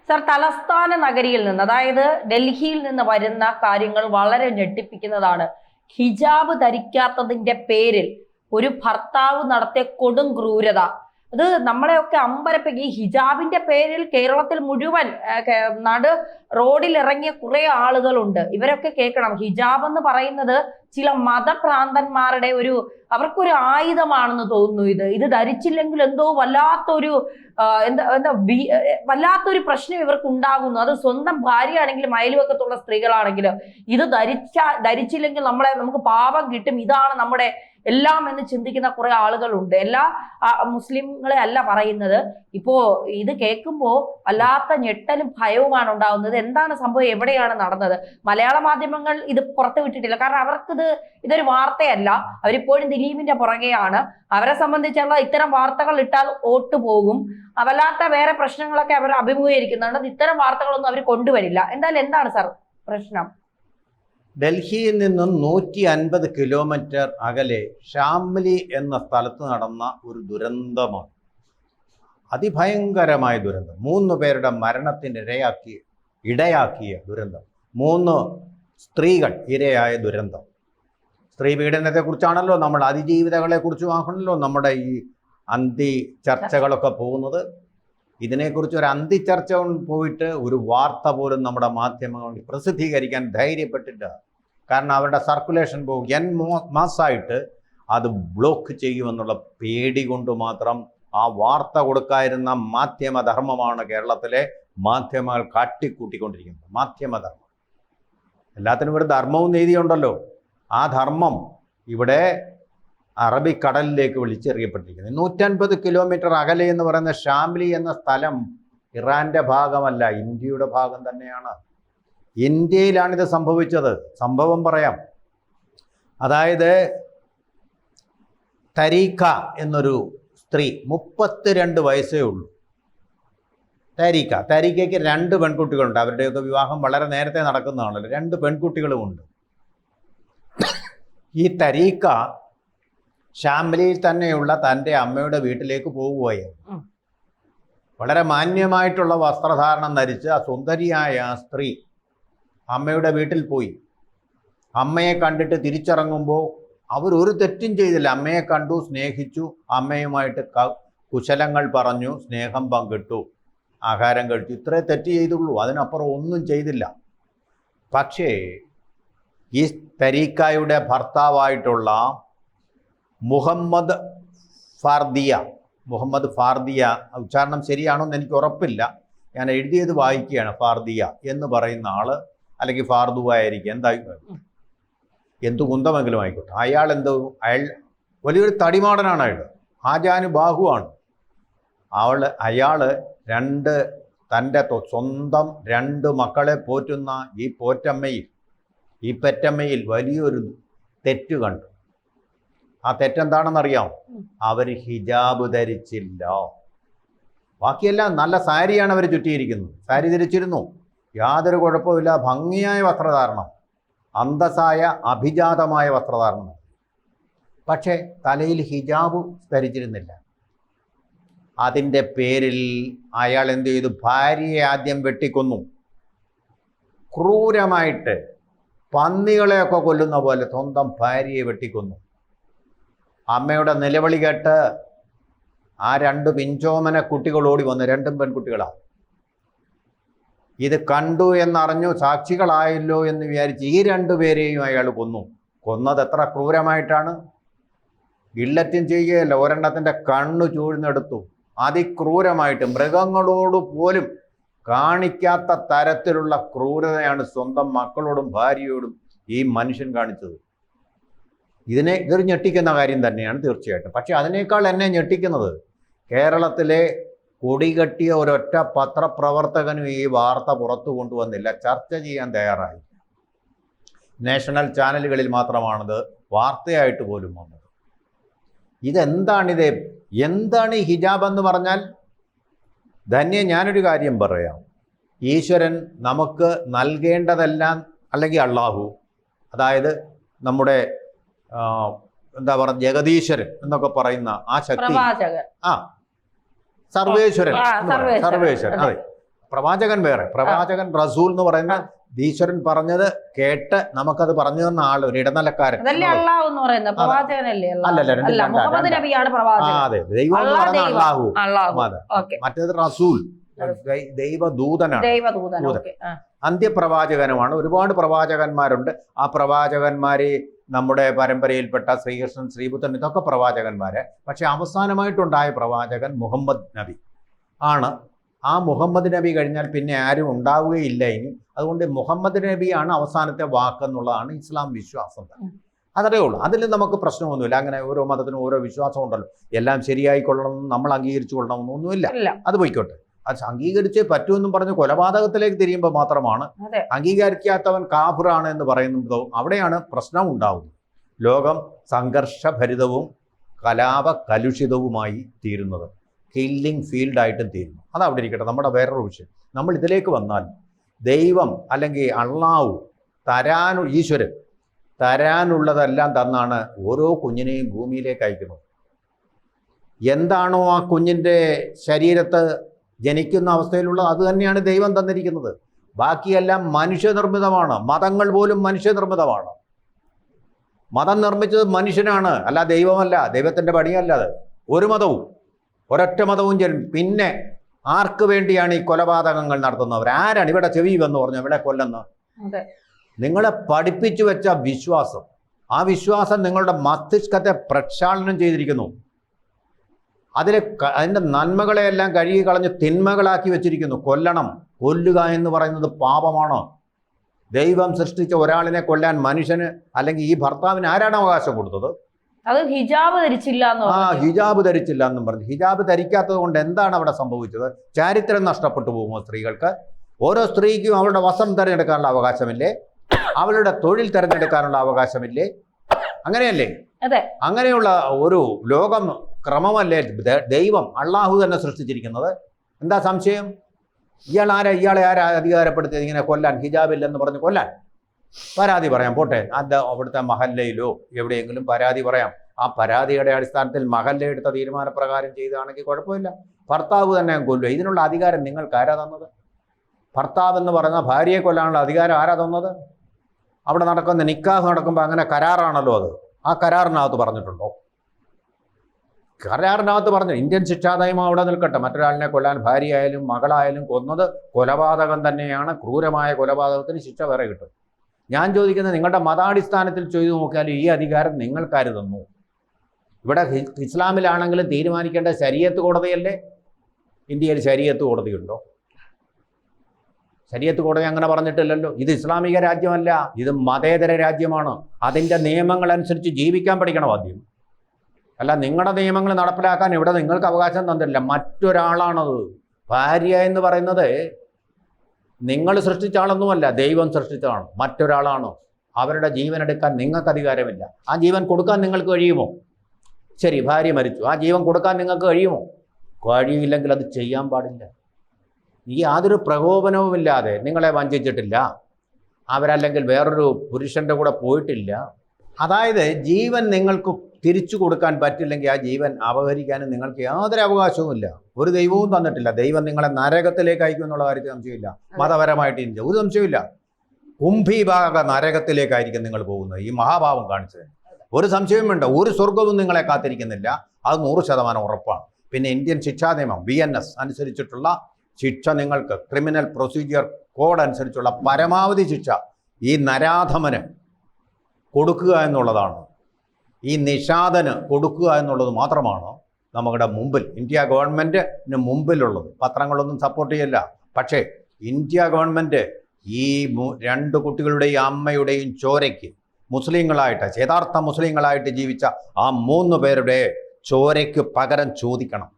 Sir, തലസ്ഥാന നഗരിയിൽ നിന്ന്, അതായത് ഡൽഹിയിൽ നിന്ന് വരുന്ന കാര്യങ്ങൾ വളരെ ഞെട്ടിപ്പിക്കുന്നതാണ്. ഹിജാബ് ധരിക്കാത്തതിന്റെ പേരിൽ ഒരു ഭർത്താവ് നടത്തിയ കൊടും ക്രൂരത, അത് നമ്മളെയൊക്കെ അമ്പരപ്പിക്കും. ഈ ഹിജാബിന്റെ പേരിൽ കേരളത്തിൽ മുഴുവൻ റോഡിൽ ഇറങ്ങിയ കുറെ ആളുകളുണ്ട്. ഇവരൊക്കെ കേൾക്കണം, ഹിജാബ് എന്ന് പറയുന്നത് ചില മതഭ്രാന്തന്മാരുടെ അവർക്കൊരു ആയുധമാണെന്ന് തോന്നുന്നു. ഇത് ധരിച്ചില്ലെങ്കിൽ എന്തോ വല്ലാത്തൊരു വല്ലാത്തൊരു പ്രശ്നം ഇവർക്ക് ഉണ്ടാകുന്നു. അത് സ്വന്തം ഭാര്യയാണെങ്കിലും അയൽവക്കത്തുള്ള സ്ത്രീകളാണെങ്കിലും ഇത് ധരിച്ചില്ലെങ്കിൽ നമുക്ക് പാപം കിട്ടും, ഇതാണ് നമ്മുടെ എല്ലാം എന്ന് ചിന്തിക്കുന്ന കുറെ ആളുകളുണ്ട്. എല്ലാ മുസ്ലിങ്ങളെ അല്ല പറയുന്നത്. ഇപ്പോ ഇത് കേൾക്കുമ്പോൾ വല്ലാത്ത ഞെട്ടലും ഭയവുമാണ് ഉണ്ടാകുന്നത്. എന്താണ് സംഭവം, എവിടെയാണ് നടന്നത്? മലയാള മാധ്യമങ്ങൾ ഇത് പുറത്തു വിട്ടിട്ടില്ല, കാരണം ഇതൊരു വാർത്തയല്ല. അവരിപ്പോഴും ദിലീപിന്റെ പുറകെയാണ്. അവരെ സംബന്ധിച്ചുള്ള ഇത്തരം വാർത്തകൾ ഇട്ടാൽ വോട്ട് പോകും, വല്ലാത്ത വേറെ പ്രശ്നങ്ങളൊക്കെ അവർ അഭിമുഖീകരിക്കുന്നുണ്ട്. ഇത്തരം വാർത്തകളൊന്നും അവർ കൊണ്ടുവരില്ല. എന്തായാലും എന്താണ് സാർ പ്രശ്നം? ഡൽഹിയിൽ നിന്നും 150 കിലോമീറ്റർ അകലെ ഷാംലി എന്ന സ്ഥലത്ത് നടന്ന ഒരു ദുരന്തമാണ്. അതിഭയങ്കരമായ ദുരന്തം. 3 പേരുടെ മരണത്തിന് ഇടയാക്കിയ ദുരന്തം. 3 സ്ത്രീകൾ ഇരയായ ദുരന്തം. സ്ത്രീ പീഡനത്തെക്കുറിച്ചാണല്ലോ, നമ്മൾ അതിജീവിതകളെ കുറിച്ചും ആകണമല്ലോ നമ്മുടെ ഈ അന്തി ചർച്ചകളൊക്കെ പോകുന്നത്. ഇതിനെക്കുറിച്ച് ഒരു അന്തി ചർച്ച പോയിട്ട് ഒരു വാർത്ത പോലും നമ്മുടെ മാധ്യമങ്ങൾ പ്രസിദ്ധീകരിക്കാൻ ധൈര്യപ്പെട്ടില്ല. കാരണം അവരുടെ സർക്കുലേഷൻ പോകും, മാസമായിട്ട് അത് ബ്ലോക്ക് ചെയ്യുമെന്നുള്ള പേടി കൊണ്ട് മാത്രം ആ വാർത്ത കൊടുക്കാതിരുന്ന മാധ്യമധർമ്മമാണ് കേരളത്തിലെ മാധ്യമങ്ങൾ കാട്ടിക്കൂട്ടിക്കൊണ്ടിരിക്കുന്നത്. മാധ്യമധർമ്മം, എല്ലാത്തിനും ഒരു ധർമ്മവും നീതിയുണ്ടല്ലോ. ആ ധർമ്മം ഇവിടെ അറബിക്കടലിലേക്ക് വിളിച്ചെറിയപ്പെട്ടിരിക്കുന്നത്. 150 കിലോമീറ്റർ അകലെ എന്ന് പറയുന്ന ഷാംലി എന്ന സ്ഥലം ഇറാന്റെ ഭാഗമല്ല, ഇന്ത്യയുടെ ഭാഗം തന്നെയാണ്. ഇന്ത്യയിലാണിത് സംഭവിച്ചത്. സംഭവം പറയാം. അതായത് തരീഖ എന്നൊരു സ്ത്രീ, 32 വയസ്സേ ഉള്ളൂ. തരീഖയ്ക്ക് 2 പെൺകുട്ടികളുണ്ട്. അവരുടെയൊക്കെ വിവാഹം വളരെ നേരത്തെ നടക്കുന്നതാണല്ലോ. 2 പെൺകുട്ടികളുമുണ്ട്. ഈ തരീഖ ഷാംലിയിൽ തന്നെയുള്ള തൻ്റെ അമ്മയുടെ വീട്ടിലേക്ക് പോകുകയായിരുന്നു. വളരെ മാന്യമായിട്ടുള്ള വസ്ത്രധാരണം ധരിച്ച് ആ സുന്ദരിയായ ആ സ്ത്രീ അമ്മയുടെ വീട്ടിൽ പോയി. അമ്മയെ കണ്ടിട്ട് തിരിച്ചിറങ്ങുമ്പോൾ അവരൊരു തെറ്റും ചെയ്തില്ല. അമ്മയെ കണ്ടു, സ്നേഹിച്ചു, അമ്മയുമായിട്ട് കുശലങ്ങൾ പറഞ്ഞു, സ്നേഹം പങ്കിട്ടു, ആഹാരം കഴിച്ചു. ഇത്രേ തെറ്റ് ചെയ്തുള്ളൂ, അതിനപ്പുറം ഒന്നും ചെയ്തില്ല. പക്ഷേ ഈ തരീഖയുടെ ഭർത്താവായിട്ടുള്ള മുഹമ്മദ് ഫാർദിയ, ഉച്ചാരണം ശരിയാണോ എന്ന് എനിക്ക് ഉറപ്പില്ല, ഞാൻ എഴുതിയത് വായിക്കുകയാണ്. ഫാർദിയ എന്ന് പറയുന്ന ആള്, അല്ലെങ്കിൽ ഫാർദുവായിരിക്കും, എന്തു കുന്തമെങ്കിലും ആയിക്കോട്ടെ. അയാൾ വലിയൊരു തടിമാടനാണ്. ആജാനുബാഹുവാണ്. അയാൾ തൻ്റെ സ്വന്തം 2 മക്കളെ പോറ്റുന്ന ഈ പെറ്റമ്മയിൽ വലിയൊരു തെറ്റ് കണ്ടു. ആ തെറ്റെന്താണെന്നറിയാം? അവർ ഹിജാബ് ധരിച്ചില്ല. ബാക്കിയെല്ലാം നല്ല സാരിയാണ് അവർ ചുറ്റിയിരിക്കുന്നത്. സാരി ധരിച്ചിരുന്നു, യാതൊരു കുഴപ്പമില്ല. ഭംഗിയായ വസ്ത്രധാരണം, അന്തസ്സായ അഭിജാതമായ വസ്ത്രധാരണം. പക്ഷേ തലയിൽ ഹിജാബ് ധരിച്ചിരുന്നില്ല. അതിൻ്റെ പേരിൽ അയാൾ എന്ത് ചെയ്തു? ഭാര്യയെ ആദ്യം വെട്ടിക്കൊന്നു. ക്രൂരമായിട്ട്, പന്നികളെയൊക്കെ കൊല്ലുന്ന പോലെ സ്വന്തം ഭാര്യയെ വെട്ടിക്കൊന്നു. അമ്മയുടെ നിലവിളി കേട്ട് ആ 2 പിഞ്ചോമന കുട്ടികൾ ഓടി വന്നു. 2 പെൺകുട്ടികളാണ്. ഇത് കണ്ടു എന്നറിഞ്ഞു, സാക്ഷികളായല്ലോ എന്ന് വിചാരിച്ച് ഈ 2 പേരെയും അയാൾ കൊന്നു. കൊന്നത് എത്ര ക്രൂരമായിട്ടാണ്! ഇല്ലറ്റും ചെയ്യുകയല്ല, ഒരെണ്ണത്തിൻ്റെ കണ്ണു ചൂഴ്ന്നെടുത്തു. അതിക്രൂരമായിട്ട്, മൃഗങ്ങളോട് പോലും കാണിക്കാത്ത തരത്തിലുള്ള ക്രൂരതയാണ് സ്വന്തം മക്കളോടും ഭാര്യയോടും ഈ മനുഷ്യൻ കാണിച്ചത്. ഇതൊരു ഞെട്ടിക്കുന്ന കാര്യം തന്നെയാണ് തീർച്ചയായിട്ടും. പക്ഷെ അതിനേക്കാൾ എന്നെ ഞെട്ടിക്കുന്നത്, കേരളത്തിലെ കൊടികെട്ടിയ ഒരൊറ്റ പത്രപ്രവർത്തകനും ഈ വാർത്ത പുറത്തു കൊണ്ടുവന്നില്ല, ചർച്ച ചെയ്യാൻ തയ്യാറായി. നാഷണൽ ചാനലുകളിൽ മാത്രമാണത് വാർത്തയായിട്ട് പോലും വന്നത്. എന്താണ് ഈ ഹിജാബ് എന്ന് പറഞ്ഞാൽ? ഞാനൊരു കാര്യം പറയാം. ഈശ്വരൻ നമുക്ക് നൽകേണ്ടതെല്ലാം, അല്ലെങ്കിൽ അള്ളാഹു, അതായത് നമ്മുടെ ജഗദീശ്വരൻ എന്നൊക്കെ പറയുന്ന ആ ശക്തി, സർവേശ്വരൻ, അതെ, പ്രവാചകൻ വേറെ. പ്രവാചകൻ റസൂൽ എന്ന് പറയുന്ന ഈശ്വരൻ പറഞ്ഞത് കേട്ട് നമുക്കത് പറഞ്ഞു തന്ന ആൾ, ഒരു ഇടനിലക്കാരൻ. അതല്ലേ അള്ളാഹു എന്ന് പറയുന്നത്, പ്രവാചകനല്ലേ? അല്ലല്ല, മുഹമ്മദ് നബിയാണ് പ്രവാചകൻ. അതെ, ദൈവം എന്ന് പറയുന്ന അള്ളാഹു. മറ്റേത് റസൂൽ, ദൈവദൂതനാണ്. അന്ത്യപ്രവാചകനുമാണ്. ഒരുപാട് പ്രവാചകന്മാരുണ്ട്. ആ പ്രവാചകന്മാരെ നമ്മുടെ പരമ്പരയിൽപ്പെട്ട ശ്രീകൃഷ്ണൻ, ശ്രീബുദ്ധൻ, ഇതൊക്കെ പ്രവാചകന്മാര്. പക്ഷെ അവസാനമായിട്ടുണ്ടായ പ്രവാചകൻ മുഹമ്മദ് നബി ആണ്. ആ മുഹമ്മദ് നബി കഴിഞ്ഞാൽ പിന്നെ ആരും ഉണ്ടാവുകയില്ല ഇനി. അതുകൊണ്ട് മുഹമ്മദ് നബിയാണ് അവസാനത്തെ വാക്കെന്നുള്ളതാണ് ഇസ്ലാം വിശ്വാസം. അതേ ഉള്ളൂ. അതിൽ നമുക്ക് പ്രശ്നമൊന്നുമില്ല. അങ്ങനെ ഓരോ മതത്തിനും ഓരോ വിശ്വാസം ഉണ്ടല്ലോ. എല്ലാം ശരിയായിക്കൊള്ളണമെന്നും നമ്മൾ അംഗീകരിച്ചു കൊള്ളണമെന്നൊന്നുമില്ല. അത് പോയിക്കോട്ടെ. അത് അംഗീകരിച്ചേ പറ്റുമെന്നും പറഞ്ഞ് കൊലപാതകത്തിലേക്ക് തിരിയുമ്പോൾ മാത്രമാണ് അംഗീകരിക്കാത്തവൻ കാഫിറാണ് എന്ന് പറയുന്നതോ അവിടെയാണ് പ്രശ്നം ഉണ്ടാവുന്നത്. ലോകം സംഘർഷഭരിതവും കലാപകലുഷിതവുമായി തീരുന്നത്, കില്ലിംഗ് ഫീൽഡായിട്ടും തീരുന്നു. അതവിടെ ഇരിക്കട്ടെ, നമ്മുടെ വേറൊരു വിഷയം. നമ്മൾ ഇതിലേക്ക് വന്നാൽ ദൈവം അല്ലെങ്കിൽ അള്ളാഹു ഈശ്വരൻ തരാനുള്ളതെല്ലാം തന്നാണ് ഓരോ കുഞ്ഞിനെയും ഭൂമിയിലേക്ക് അയക്കുന്നത്. എന്താണോ ആ കുഞ്ഞിൻ്റെ ശരീരത്ത് ജനിക്കുന്ന അവസ്ഥയിലുള്ള അത് തന്നെയാണ് ദൈവം തന്നിരിക്കുന്നത്. ബാക്കിയെല്ലാം മനുഷ്യനിർമ്മിതമാണ്. മതങ്ങൾ പോലും മനുഷ്യനിർമ്മിതമാണ്. മതം നിർമ്മിച്ചത് മനുഷ്യനാണ്, അല്ല ദൈവമല്ല. ദൈവത്തിൻ്റെ പണിയല്ല അത്. ഒരു മതവും, ഒരൊറ്റ മതവും പിന്നെ ആർക്ക് വേണ്ടിയാണ് ഈ കൊലപാതകങ്ങൾ നടത്തുന്നവർ? ആരാണ് ഇവിടെ ചെവി എന്ന് പറഞ്ഞു ഇവിടെ കൊല്ലുന്ന? നിങ്ങളെ പഠിപ്പിച്ചു വെച്ച വിശ്വാസം, ആ വിശ്വാസം നിങ്ങളുടെ മസ്തിഷ്കത്തെ പ്രക്ഷാളനം ചെയ്തിരിക്കുന്നു. അതിൻ്റെ നന്മകളെയെല്ലാം കഴുകി കളഞ്ഞ് തിന്മകളാക്കി വെച്ചിരിക്കുന്നു. കൊല്ലുക എന്ന് പറയുന്നത് പാപമാണ്. ദൈവം സൃഷ്ടിച്ച ഒരാളിനെ കൊല്ലാൻ മനുഷ്യന് അല്ലെങ്കിൽ ഈ ഭർത്താവിന് ആരാണ് അവകാശം കൊടുത്തത്? അത് ഹിജാബ് ധരിച്ചില്ല. ഹിജാബ് ധരിച്ചില്ല എന്നും പറഞ്ഞു. ഹിജാബ് ധരിക്കാത്തത് കൊണ്ട് എന്താണ് അവിടെ സംഭവിച്ചത്? ചാരിത്രം നഷ്ടപ്പെട്ടു പോകുമോ സ്ത്രീകൾക്ക്? ഓരോ സ്ത്രീക്കും അവളുടെ വസ്ത്രം തിരഞ്ഞെടുക്കാനുള്ള അവകാശമില്ലേ? അവളുടെ തൊഴിൽ തിരഞ്ഞെടുക്കാനുള്ള അവകാശമില്ലേ? അങ്ങനെയല്ലേ? അങ്ങനെയുള്ള ഒരു ലോകം ക്രമമല്ലേ ദൈവം അള്ളാഹു തന്നെ സൃഷ്ടിച്ചിരിക്കുന്നത്? എന്താ സംശയം? ഇയാളെ ആരാ അധികാരപ്പെടുത്തിയത് ഇങ്ങനെ കൊല്ലാൻ? ഹിജാബില്ലെന്ന് പറഞ്ഞ് കൊല്ലാൻ? പരാതി പറയാം, പോട്ടെ. അത് അവിടുത്തെ മഹല്ലയിലോ എവിടെയെങ്കിലും പരാതി പറയാം. ആ പരാതിയുടെ അടിസ്ഥാനത്തിൽ മഹല്ല എടുത്ത തീരുമാനപ്രകാരം ചെയ്താണെങ്കിൽ കുഴപ്പമില്ല. ഭർത്താവ് തന്നെ കൊല്ലുക. ഇതിനുള്ള അധികാരം നിങ്ങൾക്ക് ആരാ തന്നത്? ഭർത്താവ് എന്ന് പറയുന്ന ഭാര്യയെ കൊല്ലാനുള്ള അധികാരം ആരാ തന്നത്? അവിടെ നടക്കുന്ന നിക്കാഹ് നടക്കുമ്പോൾ അങ്ങനെ കരാറാണല്ലോ അത്. ആ കരാറിനകത്ത് പറഞ്ഞിട്ടുണ്ടോ? കരാറിനകത്ത് പറഞ്ഞു ഇന്ത്യൻ ശിക്ഷാനിയമം അവിടെ നിൽക്കട്ടെ. മറ്റൊരാളിനെ കൊല്ലാൻ ഭാര്യയായാലും മകളായാലും കൊന്നത് കൊലപാതകം തന്നെയാണ്. ക്രൂരമായ കൊലപാതകത്തിന് ശിക്ഷ വേറെ കിട്ടും. ഞാൻ ചോദിക്കുന്നത്, നിങ്ങളുടെ മതാടിസ്ഥാനത്തിൽ ചെയ്തു നോക്കിയാൽ ഈ അധികാരം നിങ്ങൾക്കാര് തന്നു? ഇവിടെ ഇസ്ലാമിലാണെങ്കിലും തീരുമാനിക്കേണ്ട ശരീഅത്ത് കോടതിയല്ലേ? ഇന്ത്യയിൽ ശരീഅത്ത് കോടതിയുണ്ടോ? ശരീഅത്ത് കോടതി അങ്ങനെ പറഞ്ഞിട്ടില്ലല്ലോ. ഇത് ഇസ്ലാമിക രാജ്യമല്ല, ഇത് മതേതര രാജ്യമാണ്. അതിൻ്റെ നിയമങ്ങൾ അനുസരിച്ച് ജീവിക്കാൻ പഠിക്കണം ആദ്യം. അല്ല, നിങ്ങളുടെ നിയമങ്ങൾ നടപ്പിലാക്കാൻ ഇവിടെ നിങ്ങൾക്ക് അവകാശം തന്നില്ല, മറ്റൊരാളാണത്. ഭാര്യ എന്ന് പറയുന്നത് നിങ്ങൾ സൃഷ്ടിച്ച ആളൊന്നുമല്ല, ദൈവം സൃഷ്ടിച്ചതാണ്. മറ്റൊരാളാണ്. അവരുടെ ജീവൻ എടുക്കാൻ നിങ്ങൾക്ക് അധികാരമില്ല. ആ ജീവൻ കൊടുക്കാൻ നിങ്ങൾക്ക് കഴിയുമോ? ശരി, ഭാര്യ മരിച്ചു, ആ ജീവൻ കൊടുക്കാൻ നിങ്ങൾക്ക് കഴിയുമോ? കഴിയില്ലെങ്കിൽ അത് ചെയ്യാൻ പാടില്ല. ഈ യാതൊരു പ്രകോപനവുമില്ലാതെ നിങ്ങളെ വഞ്ചിച്ചിട്ടില്ല, അവരല്ലെങ്കിൽ വേറൊരു പുരുഷൻ്റെ കൂടെ പോയിട്ടില്ല. അതായത് ജീവൻ നിങ്ങൾക്ക് തിരിച്ചു കൊടുക്കാൻ പറ്റില്ലെങ്കിൽ ആ ജീവൻ അപഹരിക്കാനും നിങ്ങൾക്ക് യാതൊരു അവകാശവുമില്ല. ഒരു ദൈവവും തന്നിട്ടില്ല. ദൈവം നിങ്ങളെ നരകത്തിലേക്ക് അയക്കും എന്നുള്ള കാര്യത്തിൽ സംശയമില്ല. മതപരമായിട്ട് ഇന്ത്യ ഒരു സംശയമില്ല. കുംഭീഭാഗ നരകത്തിലേക്കായിരിക്കും നിങ്ങൾ പോകുന്നത് ഈ മഹാഭാവം കാണിച്ചത്. ഒരു സംശയവും വേണ്ട. ഒരു സ്വർഗവും നിങ്ങളെ കാത്തിരിക്കുന്നില്ല. അത് 100% ഉറപ്പാണ്. പിന്നെ ഇന്ത്യൻ ശിക്ഷാ നിയമം BNS അനുസരിച്ചിട്ടുള്ള ശിക്ഷ, നിങ്ങൾക്ക് ക്രിമിനൽ പ്രൊസീജിയർ കോഡ് അനുസരിച്ചുള്ള പരമാവധി ശിക്ഷ ഈ നരാധമന് കൊടുക്കുക എന്നുള്ളതാണ്. ഈ നിഷാദന് കൊടുക്കുക എന്നുള്ളത് മാത്രമാണ് നമ്മുടെ മുമ്പിൽ, ഇന്ത്യ ഗവൺമെൻറ്റിന് മുമ്പിലുള്ളത്. പത്രങ്ങളൊന്നും സപ്പോർട്ട് ചെയ്യില്ല. പക്ഷേ ഇന്ത്യ ഗവൺമെൻറ് ഈ 2 കുട്ടികളുടെയും അമ്മയുടെയും ചോരയ്ക്ക് യഥാർത്ഥ മുസ്ലിങ്ങളായിട്ട് ജീവിച്ച ആ 3 പേരുടെ ചോരയ്ക്ക് പകരം ചോദിക്കണം.